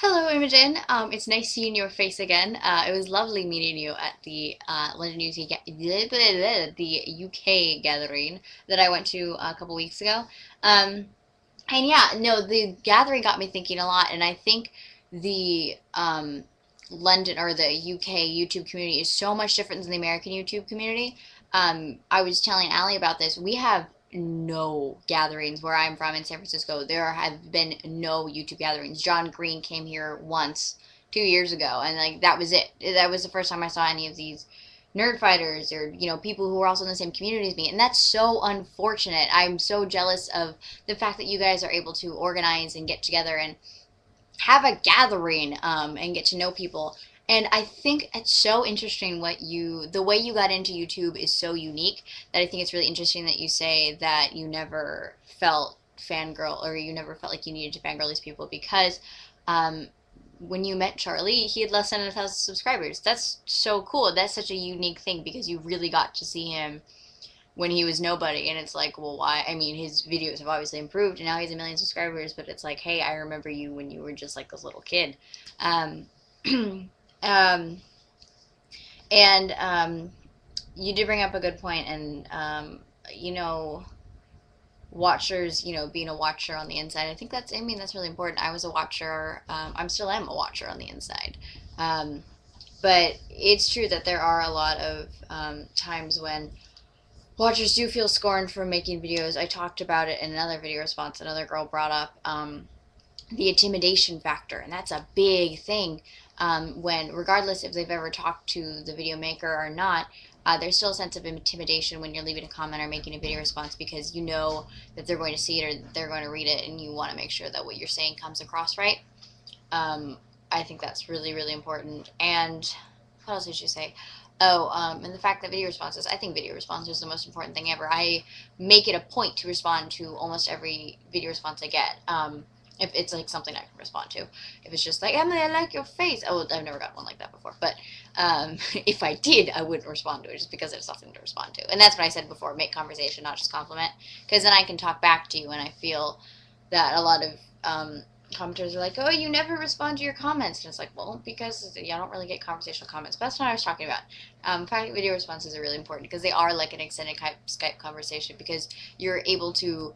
Hello, Imogen. It's nice seeing your face again. It was lovely meeting you at the London UK, the UK gathering that I went to a couple weeks ago. Um, and yeah, no, the gathering got me thinking a lot, and I think the London or the UK YouTube community is so much different than the American YouTube community. I was telling Allie about this. We have no gatherings where I'm from in San Francisco. There have been no YouTube gatherings. John Green came here once 2 years ago, and like that was it. That was the first time I saw any of these nerd fighters or people who were also in the same community as me, and that's so unfortunate. I'm so jealous of the fact that you guys are able to organize and get together and have a gathering and get to know people. And I think it's so interesting the way you got into YouTube is so unique that I think it's really interesting that you say that you never felt fangirl or you never felt like you needed to fangirl these people because um, when you met Charlie, he had less than 1,000 subscribers. That's so cool. That's such a unique thing because you really got to see him when he was nobody. And it's like, well, why? I mean, his videos have obviously improved and now he's a million subscribers, but it's like, hey, I remember you when you were just like this little kid. Um, um, and you did bring up a good point, and you know, watchers, being a watcher on the inside. I think I mean, that's really important. I was a watcher. I'm still am a watcher on the inside. Um, but it's true that there are a lot of times when watchers do feel scorned for making videos. I talked about it in another video response. Another girl brought up the intimidation factor, and that's a big thing. When, regardless if they've ever talked to the video maker or not, there's still a sense of intimidation when you're leaving a comment or making a video response because you know that they're going to see it or they're going to read it, and you want to make sure that what you're saying comes across right. Um, I think that's really, really important. And what else did you say? Oh, and the fact that video responses, I think video responses is the most important thing ever. I make it a point to respond to almost every video response I get. If it's like something I can respond to. If it's just like, Emily, I like your face. Oh, I've never got one like that before. But if I did, I wouldn't respond to it just because it's something to respond to. And that's what I said before, make conversation, not just compliment. Because then I can talk back to you, and I feel that a lot of commenters are like, oh, you never respond to your comments. And it's like, well, because I don't really get conversational comments. But that's not what I was talking about. In fact, video responses are really important because they are like an extended Skype conversation because you're able to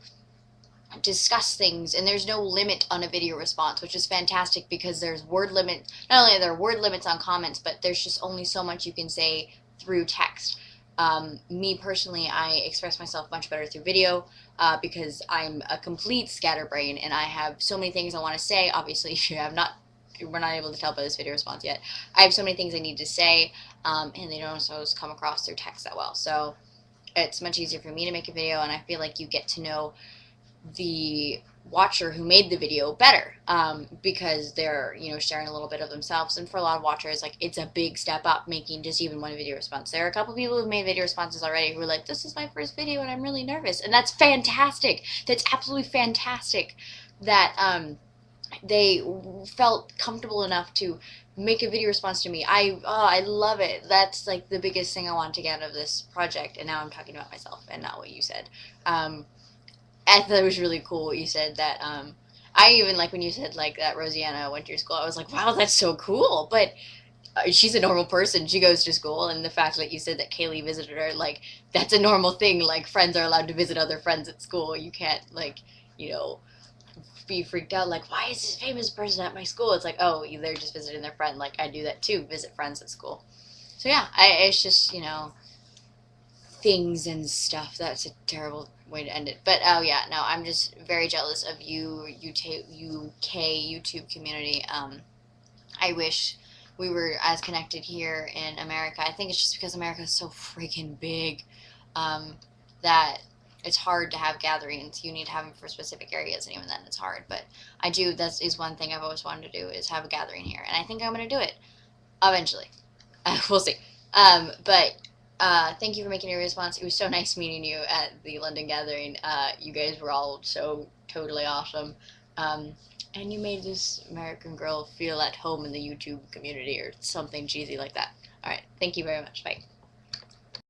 discuss things and there's no limit on a video response, which is fantastic because there's word limit. Not only are there word limits on comments, but there's just only so much you can say through text. Me personally, I express myself much better through video because I'm a complete scatterbrain and I have so many things I want to say. Obviously, if you have not, we're not able to tell by this video response yet. I have so many things I need to say, and they don't always come across through text that well. So it's much easier for me to make a video, and I feel like you get to know the watcher who made the video better because they're sharing a little bit of themselves. And for a lot of watchers, like, it's a big step up making just even one video response. There are a couple people who've made video responses already who are like, this is my first video and I'm really nervous, and that's fantastic. That's absolutely fantastic that they felt comfortable enough to make a video response to me. I love it. That's like the biggest thing I want to get out of this project. And now I'm talking about myself and not what you said. I thought it was really cool what you said that I even like when you said like that Rosianna went to your school. I was like, wow, that's so cool. But she's a normal person. She goes to school, and the fact that you said that Kaylee visited her, like, that's a normal thing. Like, friends are allowed to visit other friends at school. You can't, like, you know, be freaked out like, why is this famous person at my school? It's like, oh, they're just visiting their friend. Like, I do that too, visit friends at school. So yeah, it's just, things and stuff. That's a terrible way to end it. But oh yeah, no, I'm just very jealous of UK YouTube community. I wish we were as connected here in America. I think it's just because America is so freaking big that it's hard to have gatherings. You need to have them for specific areas, and even then it's hard. But that is one thing I've always wanted to do, is have a gathering here. And I think I'm going to do it eventually. We'll see. But thank you for making your response. It was so nice meeting you at the London gathering. You guys were all so totally awesome. And you made this American girl feel at home in the YouTube community or something cheesy like that. Alright, thank you very much. Bye.